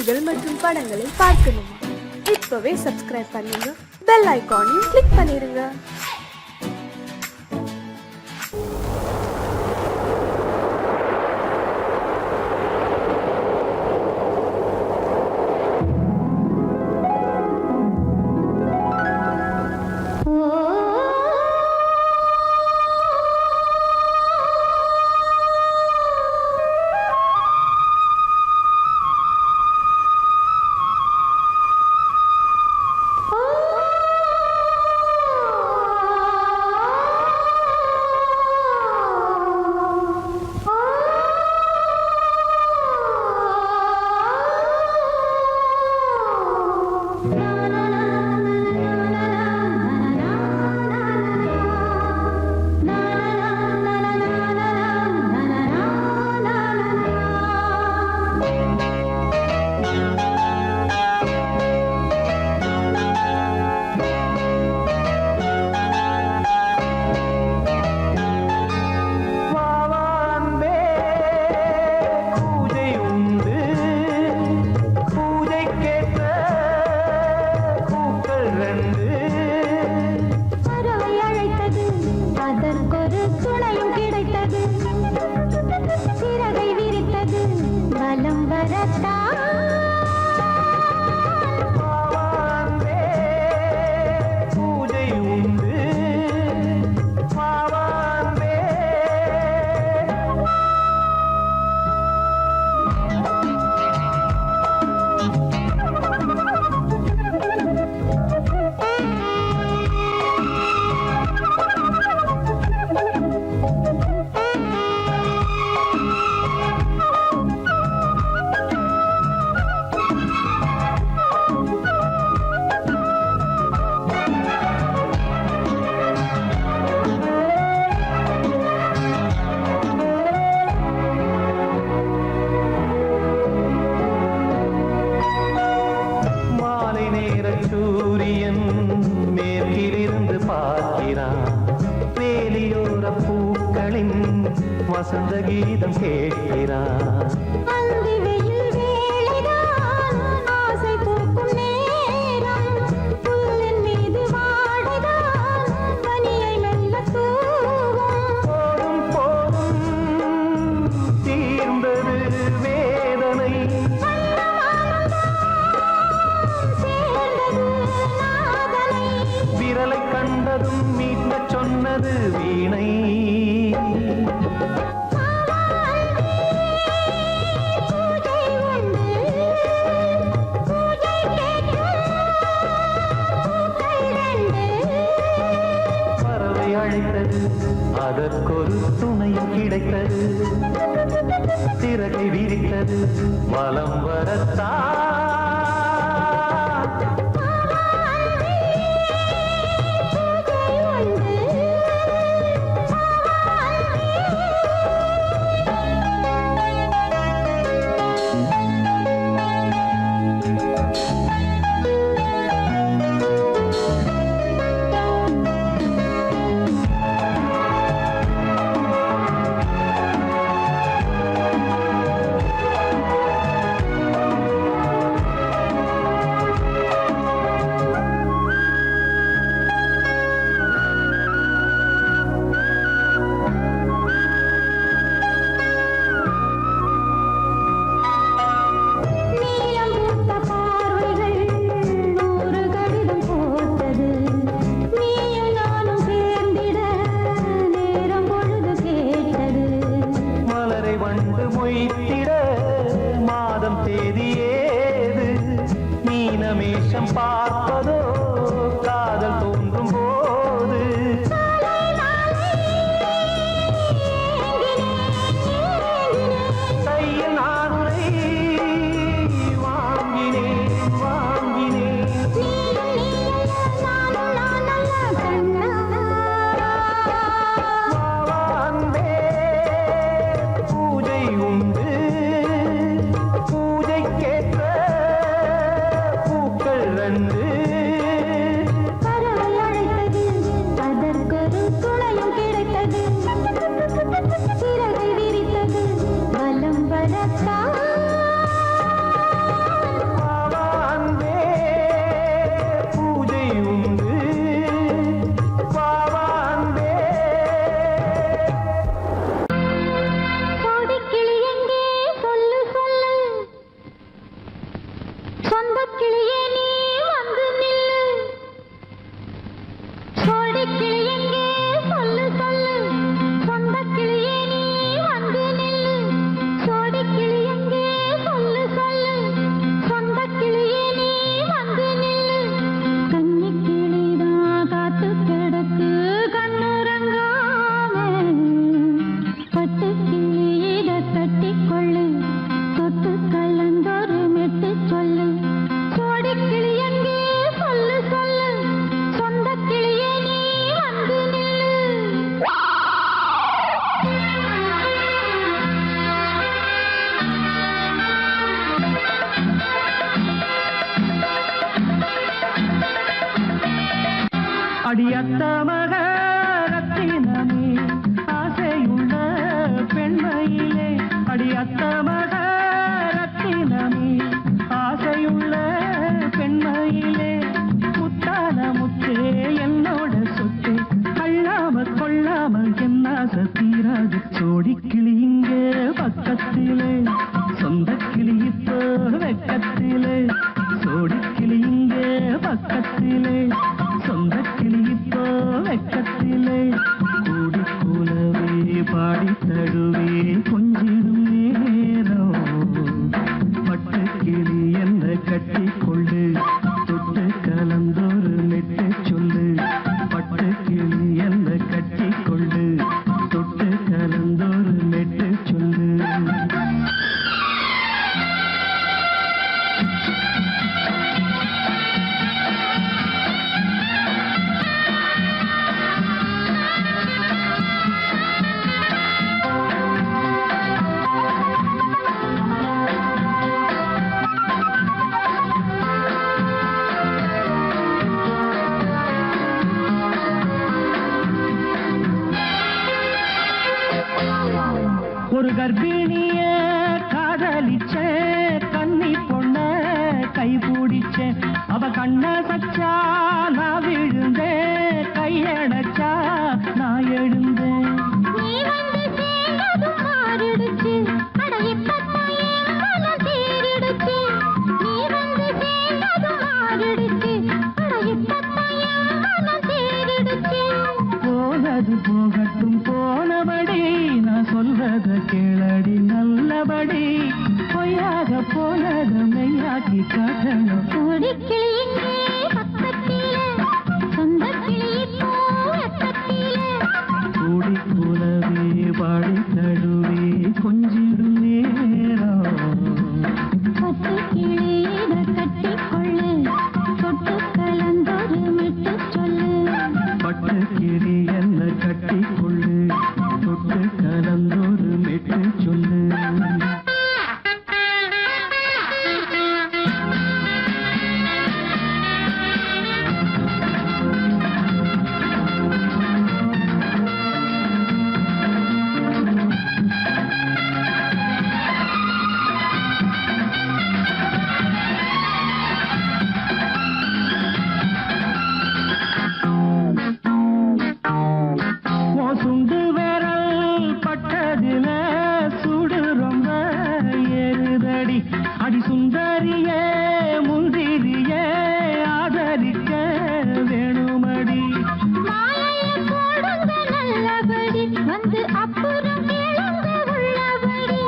செய்திகள் மற்றும் படங்களை பார்க்கணுமா? இப்பவே சப்ஸ்கிரைப் பண்ணுங்க, பெல் ஐகானையும் கிளிக் பண்ணிருங்க. சூரியன் மேற்கிலிருந்து பார்க்கிறான், வேலியோர பூக்களின் வசந்த கீதம் கேட்கிறான். கண்டதும் மீட்ட சொன்னது வீணை. பறவை அழைத்தது, அதற்கொரு துணையும் கிடைத்தது, சிறகை விரித்தது வலம் வரத்தான். மாதம் தேதி ஏது, மீனமேஷம் பார்ப்பதோ காதல் தோன்றும் போது. கையில் நானுரை வாங்கினேன் வாங்கினேன். பூஜை உண்டு, பூஜைக்கேற்ற பூக்கள் ரெண்டு. அடியத்த மக ரத்தினமே ஆசையுள்ள பெண்மையிலே அடியத்த மக ரத்தினமே ஆசையுள்ள பெண்மையிலே முத்தான முத்தே என்னோட சொத்து அள்ளாம கொள்ளாம என்ன சத்தீராது சோடி கிளி இங்க பக்கத்திலே சொந்த கிளி இப்போ வெக்கத்திலே சோடி கிளி இங்க பக்கத்திலே சொந்த கிளி இப்போ வெக்கத்திலே கூடி கூலவே பாடி தழுவே கொஞ்சிடும் நேரம் பட்டு கிளி என்ன கட்டி கொண்டு தொட்டு கலந்தொரு மெட்டு சொல்லு பட்டு கிளி என்ன கட்டி கொண்டு தொட்டு கலந்தொரு மெட்டு சொல்லு ஒரு கர்ப்பிணிய காதலிச்ச கன்னி பொண்ண கை பிடிச்ச அவ கண்ண சச்சா நான் விழுந்தேன் கையடைச்சா நான் எழுந்தேன் போனது போகட்டும் போனபடி நான் சொல்றத கேளடி நல்லபடி பொய்யாக போனத மெய்யாக்கி காட்டணும் கூடி கூலவே பாடி தழுவே கொஞ்சிடும் நேரம் பட்டு கிளி என்ன கட்டி கொள்ளு தொட்டு கலந்தொரு மெட்டு சொல்லு சுண்டு விரல் பட்டதில சுடு ரொம்ப ஏறுதடி அடி சுந்தரியே முந்திரியே ஆதரிக்க வேணுமடி வந்து அப்புறம் கேளுங்க உள்ளபடி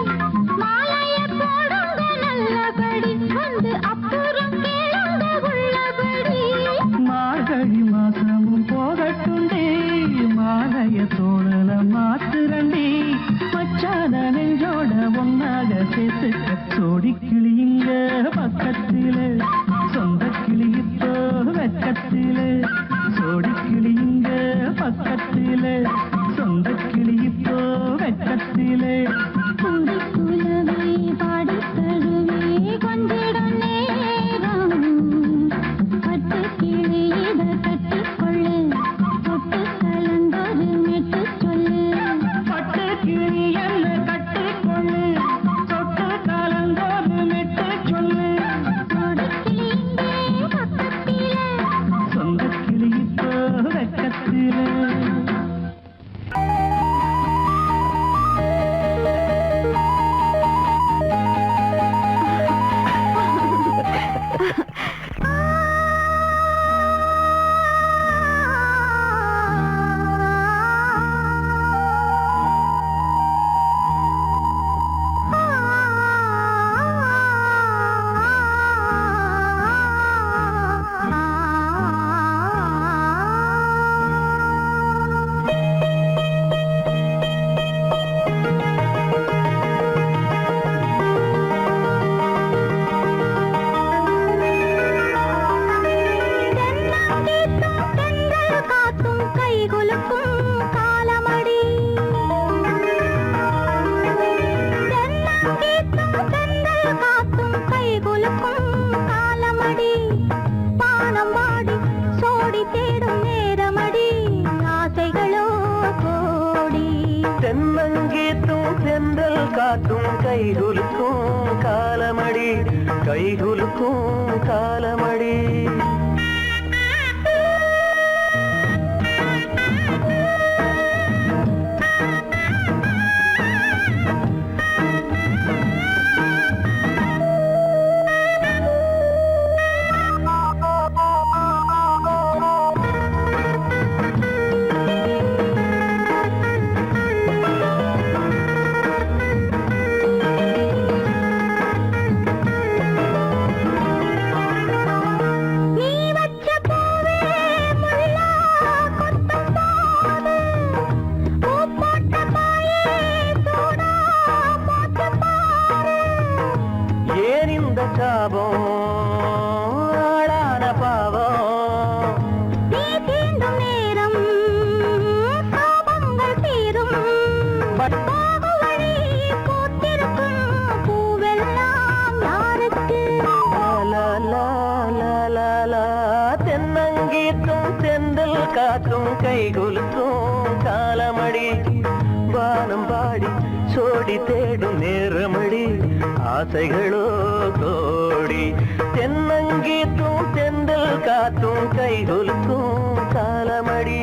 மாலைய போடுங்க நல்லபடி வந்து அப்புறம் கேளுங்க உள்ளபடி மார்கழி மாசமும் போகட்டுண்டி மாலைய தோழல மாத்துரண்டி மச்சான நெஞ்சோட ஒன்னாக சேர்த்துக்க சோடி கிளியுங்க பக்கத்திலே சொந்த கிளி இப்போ வெக்கத்திலே சோடி கிளியுங்க பக்கத்திலே சொந்த கிளி இப்போ வெக்கத்திலே குலவை பாடி தழுவே கொஞ்சிடம் கைகுலுக்கும் காலமடி. தென்னங்கீத்தும் தென்றல் காத்தும் கைகுலுக்கும் காலமடி. வானம் பாடி சோடி தேடும் நேரமடி. ஆசைகளோ கோடி. தென்னங்கீத்தும் தென்றல் காத்தும் கைகுலுக்கும் காலமடி.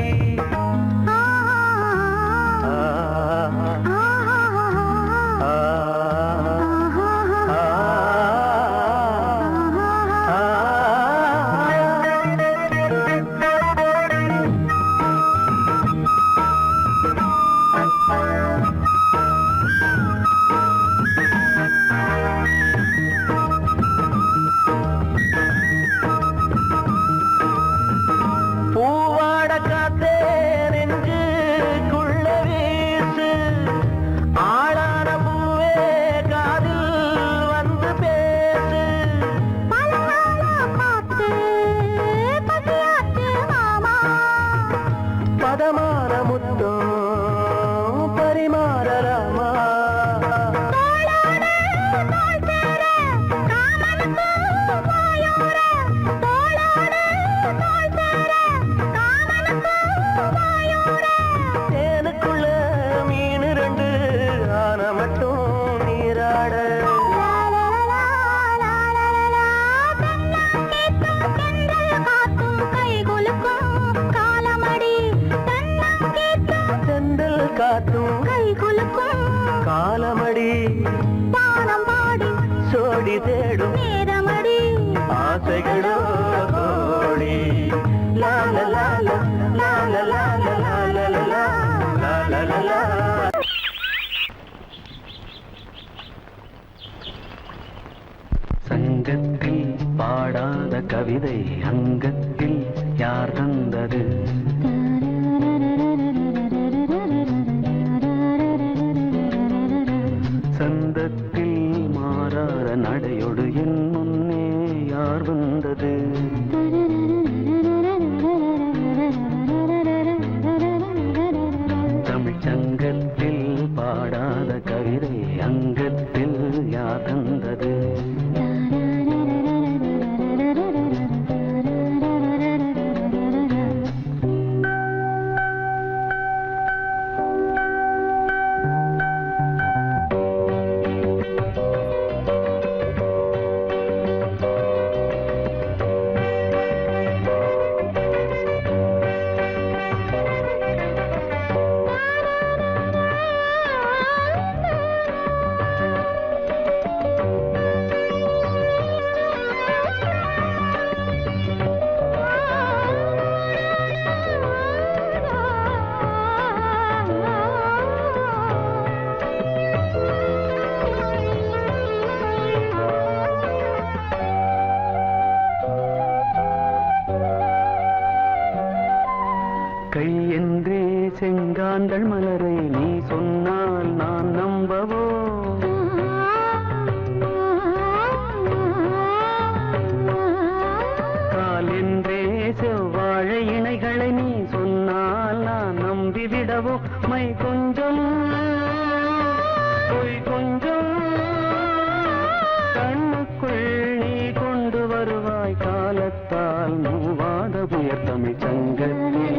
காலமடி. வானம் பாடி சோடி தேடும் நேரமடி. ஆசைகளோ கோடி. லால லால லால லால லால லால லால. சங்கத்தில் பாடாத கவிதை அங்கத்தில் யார் தந்தது? சந்தத்தில் மாறார நடையொடு என் முன்னே யார் வந்தது? தமிழ் சங்கத்தில் பாடாத கவிதை அங்கத்தில் யார் தந்தது? கையென்றே செங்காந்தள் மலரை நீ சொன்னால் நான் நம்பவோ? கால் என்றே செவ்வாழை இணைகளை நீ சொன்னால் நான் நம்பிவிடவோ? மை கொஞ்சம் பொய் கொஞ்சம் கண்ணுக்குள் நீ கொண்டு வருவாய். காலத்தால் மூவாத புயர் தமிழ் சங்கத்தில்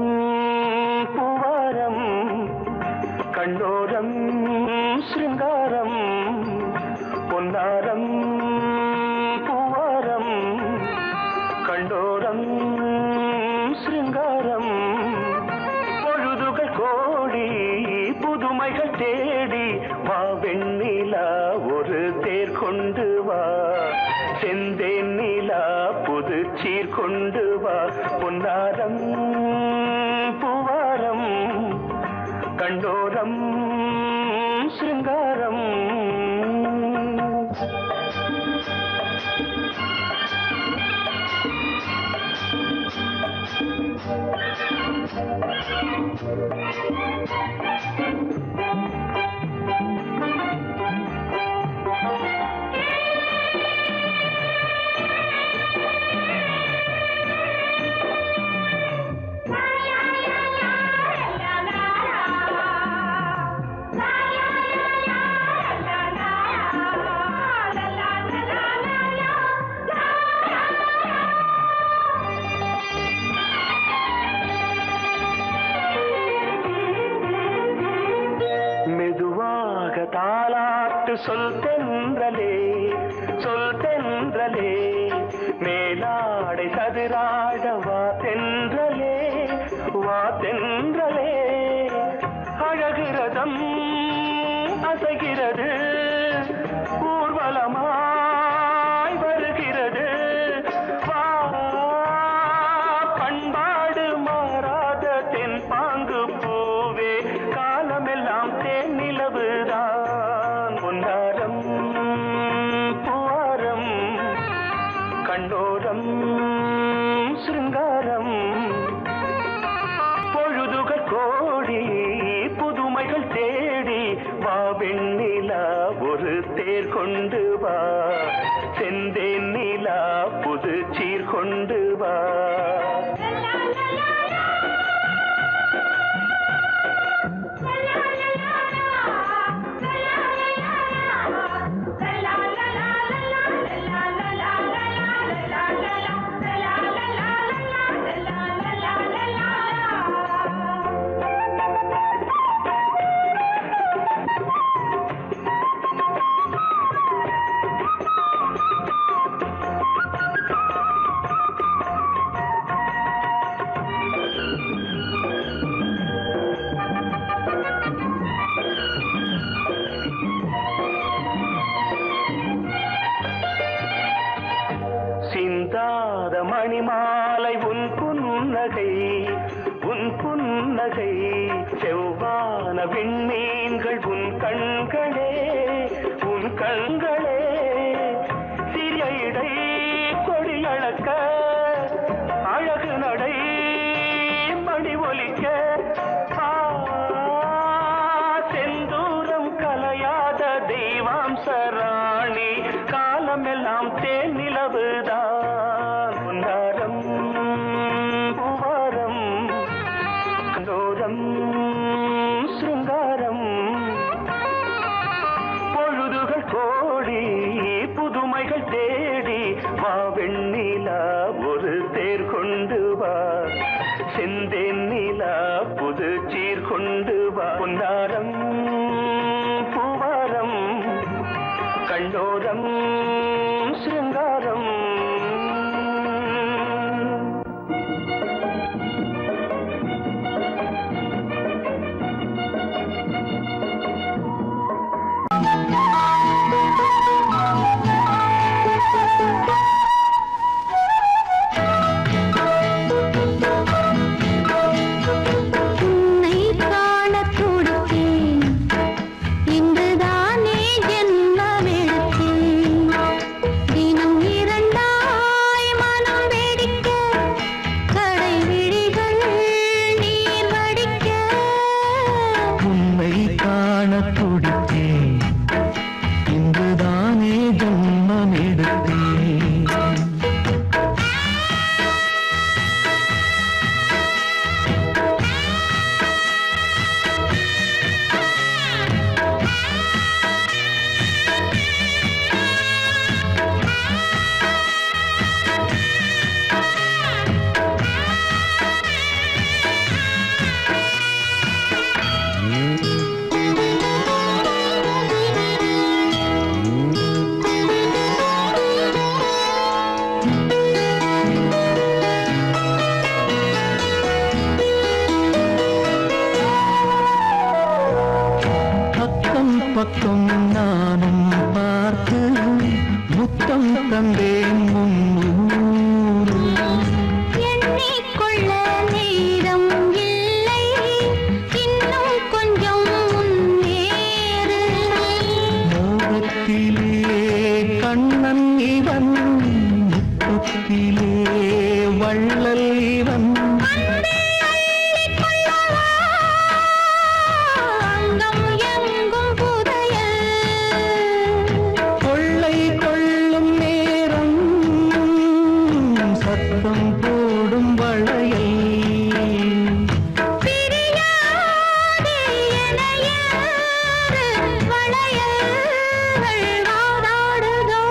புது சீர்கொண்டு வா பொன்னாரம் பூவாரம் கண்டோரம் சிருங்காரம் தாலாட்டு சொல் தென்றலே மேலாடை சதுராட வா தென்றலே அழகிறதம் அசைகிறது ஊர்வலமாய் வருகிறது வா பண்பாடு மாறாத தென் பாங்கு பூவே காலமெல்லாம் தேன் நிலவுதான் பொன்னாரம் பூவாரம் கண்டோரம் சிருங்காரம் பொழுதுகள் கோடி புதுமைகள் தேடி வா வெண்ணிலா ஒரு தேர் கொண்டு வா செந்தேன் நிலா புது சீர் கொண்டு வா சிந்தாத மணிமாலை உன் புன்னகை செவ்வான விண்மீன்கள் உன் கண்களே சிறிய இடை கொடியளக்க அழகு நடை மணி ஒலிக்க செந்தூரம் கலையாத தெய்வாம்சராணி காலமெல்லாம் தேன் நிலவுதான் பொன்னாரம் பூவாரம் கண்டோரம் சிருங்காரம் பொழுதுகள் கோடி புதுமைகள் தேடி வா வெண்ணிலா ஒரு தேர் கொண்டு வா செந்தேன் நிலா புது சீர் கொண்டு வா பொன்னாரம் பூவாரம் கண்டோரம் சிருங்காரம் பக்கம் நானும் பார்த்து முத்தம் தந்தேன் முன்னூறு முத்திலே வள்ளல் இவன் அங்கம் எங்கும் புதையல் கொள்ளை கொள்ளும் நேரம் சத்தம் போடும் வளையல் பிரியாதே எனையாறு வளையல்கள் வாதாடுதோ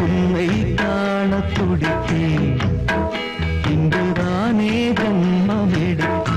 உன்னை காண துடித்தேன் இங்குதானே ஜன்மம் எடுத்தேன்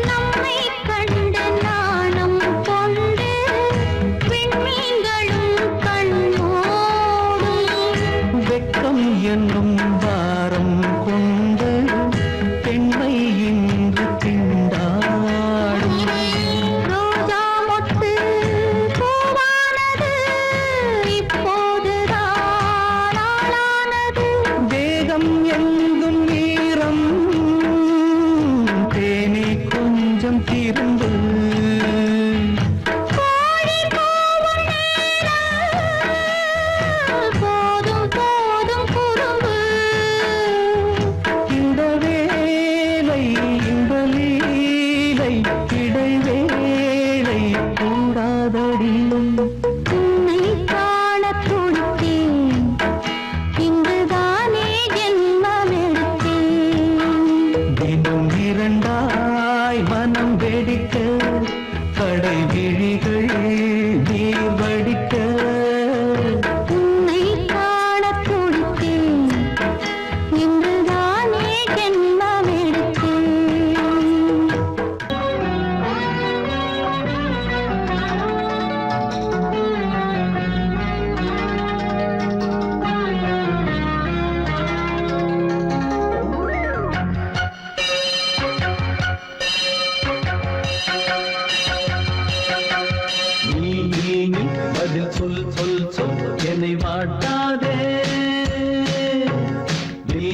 நம்மை கண்டு நாணம் கொண்டு விண்மீன்களும் கண்ணோடும் வெட்கம் என்னும் பாரம் கொண்டு பெண்மை இன்று திண்டாடும் ரோஜா மொட்டு பூவானது இப்போதுதான் ஆளானது வேகம் எங்கும் ஈரம் தேனே கொஞ்சம் திரும்பு கோழி கூவும் நேரம் போதும் போதும் குறும்பு இந்த வேலை இந்த லீலை இடைவேளை கூடாதடியும் உன்னை காண துடித்தேன் இங்குதானே ஜென்மம் எடுத்தேன் தினம் இரண்டாய் மனம் வெடிக்க கடை விழிகள் நீர் வடிக்க உன்னை காண துடித்தேன் இங்குதானே ஜென்மம் எடுத்தேன் நீ பதில் சொல் சொல் சொல் என்னை வாட்டாதே நீ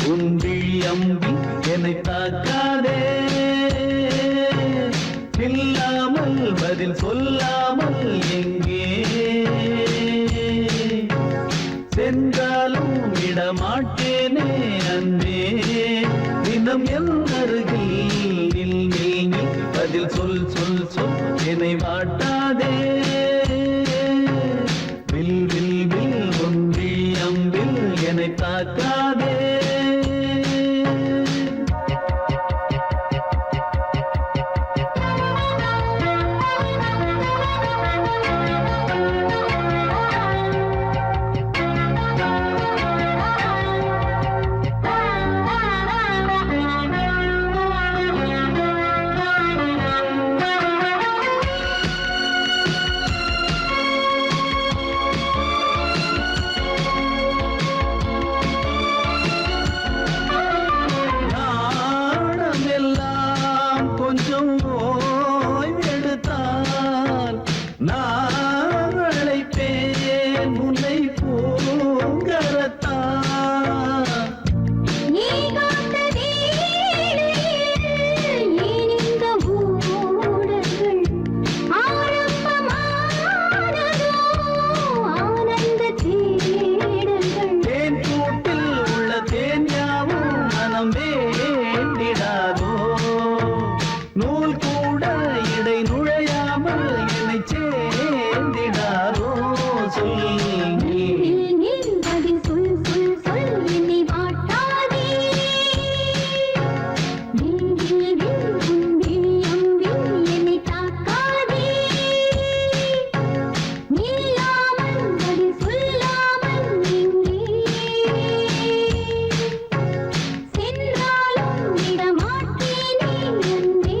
உன் விழி அம்பி என்னை தாக்காதே இல்லாமல் பதில் சொல்லாமல் எங்கே சென்றாலும் விடமாட்டேனே அன்பே தினம் என் அருகில் நில் நில் நில் பதில் சொல் சொல் சொல் என்னை வாட்டாதே வில் வில் வில் ஒன்றி அம்பில் என்னை தாக்காதே நாணமெல்லாம் கொஞ்சம் ஓய்வெடுத்தால் நான் அழைப்பேன் உன்னை பூங்கரத்தான் நீ காத்த வீணையில் இனிந்த ஊடல்கள் ஆரம்பமானதோ ஆனந்த தேடல்கள் தேன் கூட்டில் உள்ள தேன் யாவும் மனம் வேண்டிடாதோ நூல் கூட இடை நுழையாமல் என்னை சேர்ந்திடாதோ சொல் நீ நில் பதில் சொல் சொல் சொல் என்னை வாட்டாதே வில் வில் வில் உன் விழி அம்பில் என்னை தாக்காதே நில்லாமல் பதில் சொல்லாமல் எங்கே சென்றாலும் விடமாட்டேனே அன்பே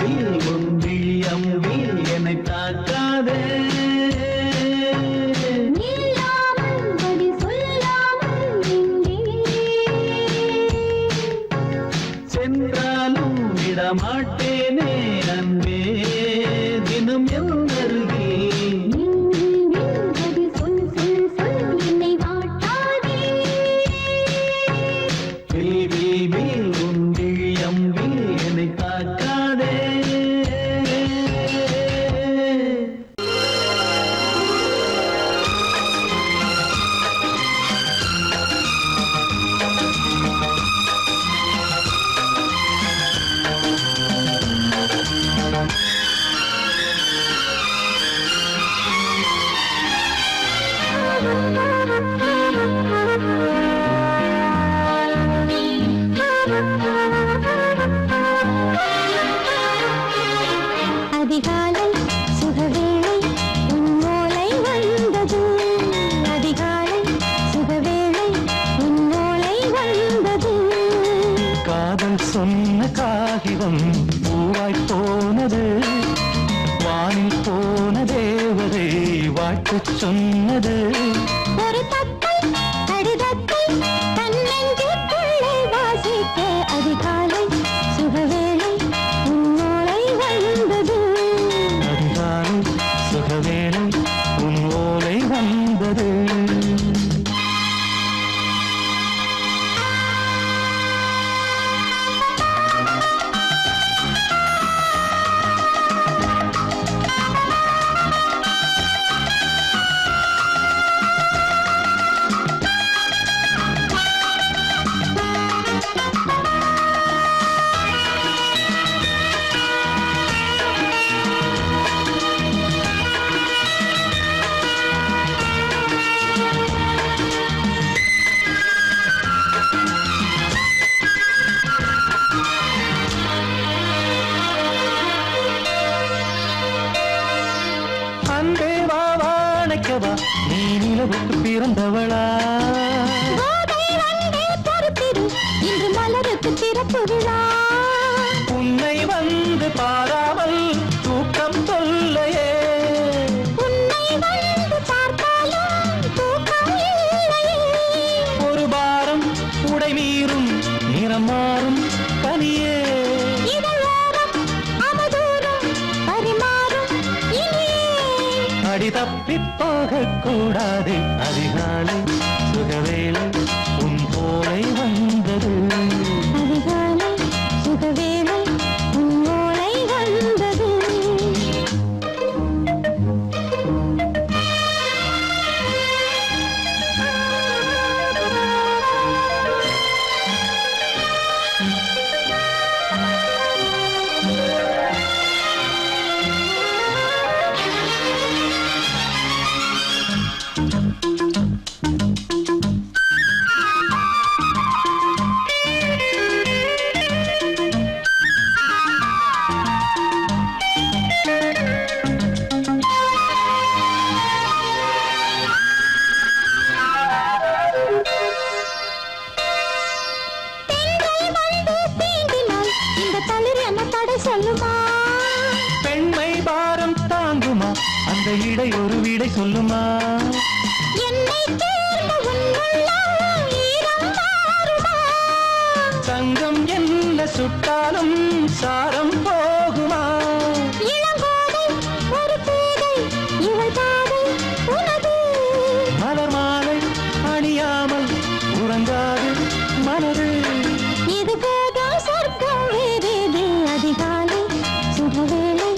உன் விழி அம்பில் என்னை தாக்காதே நில்லாமல் பதில் சொல்லாமல் எங்கே சென்றாலும் விடமாட்டேனே அன்பே தினம் என் அருகில் பதில் சொல் சொல் சொல் என்னை வாட்டாதே உன் விழி அம்பில் என்னை தாக்காதே அதிகாலை சுகவேளை உன் ஓலை வந்தது அதிகாலை சுகவேளை உன் ஓலை வந்தது காதல் சொன்ன காகிதம் பூவாய் போனது வானில் போன தேவதை வாழ்த்து சொன்னது ஒரு தத்தை கடிதத்தை தன்னெஞ்சுக்குள்ளே வாசிக்க அதிகாலை சுகவேளை உன் ஓலை வந்தது அதிகாலை சுகவேளை உன் ஓலை வந்தது அன்பே வா வாழைக்கவா நீ நிலவுக்கு பிறந்தவளா கோதை வந்தே பொறுத்திரு இன்று மலருக்கு திறப்பு விழா உன்னை வந்து பாராமல் தூக்கம் தொல்லையே உன்னை வந்து பார்த்தாலும் தூக்கம் இல்லையே ஒரு பாரம் உடை மீறும் நிறம் மாறும் பனியே இதழோரம் அவதூறம் பரிமாறும் இனியே அடி தப்பி போகக் கூடாது அதிகாலை சுகவேளை உன் போலை வந்தது அதிகாலை சுகவேளை உன் ஓலை வந்தது பெண்கள் வந்து தீண்டினால் இந்த தளிர் என்ன தடை சொல்லுமா பெண்மை பாரம் தாங்குமா அந்த இடை ஒரு விடை சொல்லுமா என்னை தேர்ந்த உன் உள்ளம் ஈரம் மாறுமா தங்கம் என்ன சுட்டாலும் சாரம் போகுமா இளங்கோதை ஒரு பேதை இவள் பாதை உனது மலர் மாலை அணியாமல் உறங்காது மனது இது போதும் சொர்க்கம் வேறேது அதிகாலை சுகவேளை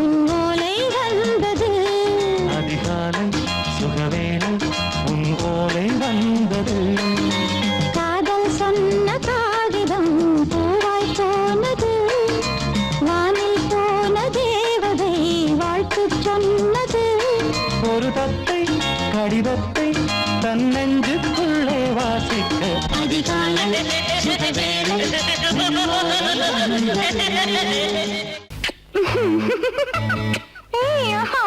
உன் ஓலை வந்தது அதிகாலை சுகவேளை உன் ஓலை வந்தது காதல் சொன்ன காகிதம் பூவாய் போனது வானில் போன தேவதை வாழ்த்து சொன்னது ஒரு தத்தை கடிதத்தை தன்னெஞ்சுக்குள்ளே வாசிக்க அதிகாலை சுகவேளை உன் ஓலை வந்தது. ஏய், ஆஹா,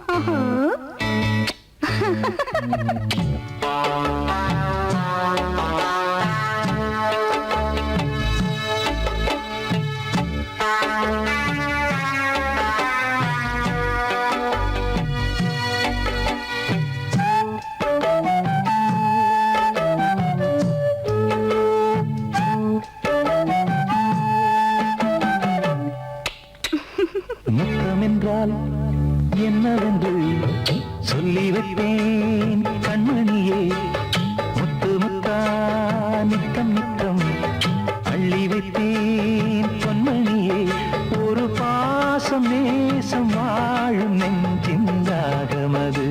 ஆஹா. முத்தம் என்றால் என்னவென்று சொல்லி வைப்பேன் கண்மணியே. முத்து முத்தா நித்தம் நித்தம் அள்ளி வைப்பேன் பொன்மணியே. ஒரு பாசம் நேசம் வாழும் நெஞ்சிந்தாகமது.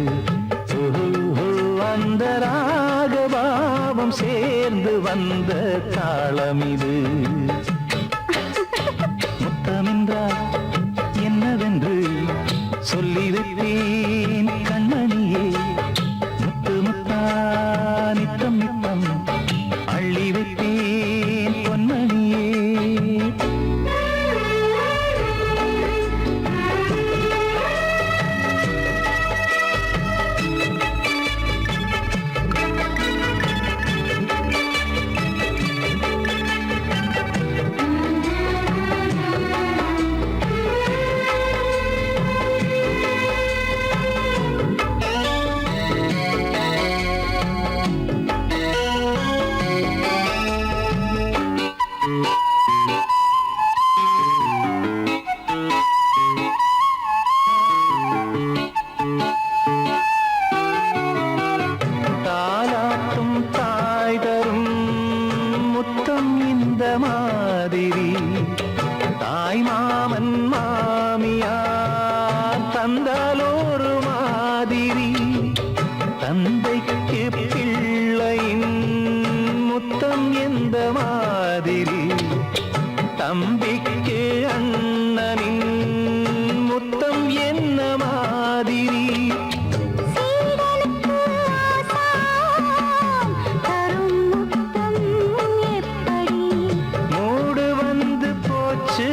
அந்த ராகபாவம் சேர்ந்து வந்த தாளமிது. முத்தமென்றால் என்னவென்று சொல்லி வைப்பேன் கண்மணியே. முத்து முத்தா நித்தம் நித்தம் அள்ளி வைப்பேன் பொன்மணியே. தாலாட்டும் தாய் தரும் முத்தம் இந்த மாதிரி தாய் மாமன் மாமியார் தந்தாலோரு மாதிரி. தந்தைக்கு பிள்ளையின் முத்தம் எந்த மாதிரி தம்பிக்கு அண்ணனின் முத்தம் என்ன மாதிரி. சீடனுக்கு ஆசான் தரும் முத்தம் எப்படி? மூடு வந்து போச்சு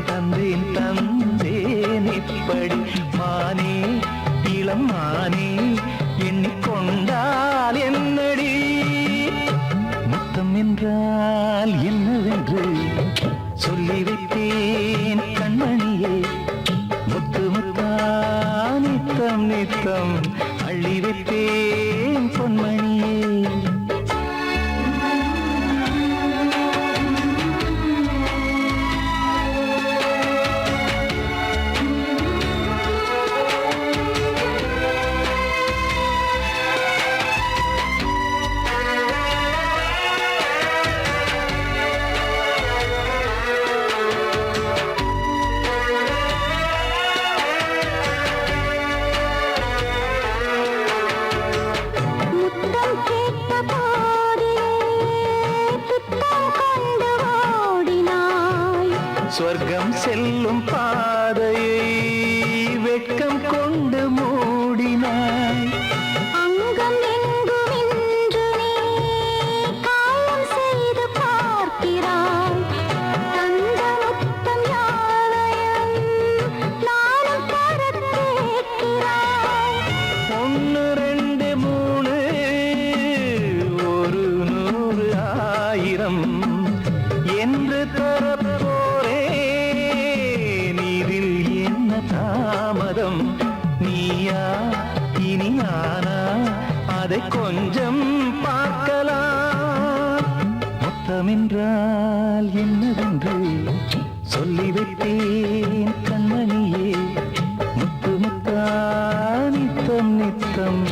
தந்தேன் தந்தேன் இப்படி. மானே இளம் மானே எண்ணிக்கொண்டால் என்னடி. முத்தம் என்றால் என்னவென்று சொல்லி வைப்பேன் கண்மணியே. முத்து முத்தா நித்தம் நித்தம் அள்ளி வைப்பேன் பொன்மணியே. முத்தம் கேட்ட போதிலே துத்தம் கொண்டு ஓடினாய். சொர்க்கம் செல்லும் பாதையை வெட்கம் கொண்டு மூடினாய். அங்கம் எங்கும் இன்று நீ காயம் செய்து பார்க்கிறாய். தந்த முத்தம் யாவையும் நானும் தரக் கேட்கிறாய். ஒன்று ரெண்டு மூணு ஒரு நூறு ஆயிரம் என்று தரப்போரேன். இதில் என்ன தாமதம்? நீயா இனி ஆனா அதை கொஞ்சம் பார்க்கலாம். முத்தமென்றால் என்னவென்று சொல்லி வைப்பேன் கண்மணியே. முத்து முத்தா நித்தம் நித்தம்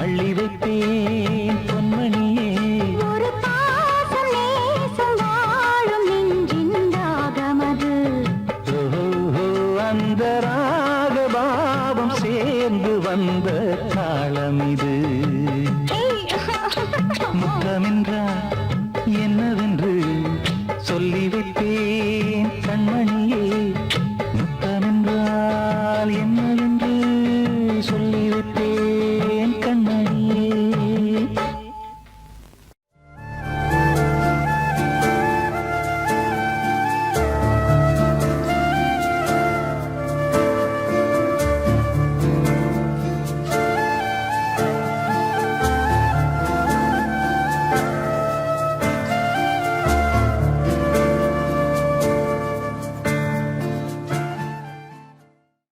அள்ளி வைப்பேன் பொன்மணியே. ஒரு பாசம் நேசம் வாழும் நெஞ்சின் தாகமது. ஓஹோ, அந்த ராகபாவம் சேர்ந்து வந்த தாளமிது. முத்தமென்றால் என்னவென்று சொல்லி வைப்பேன்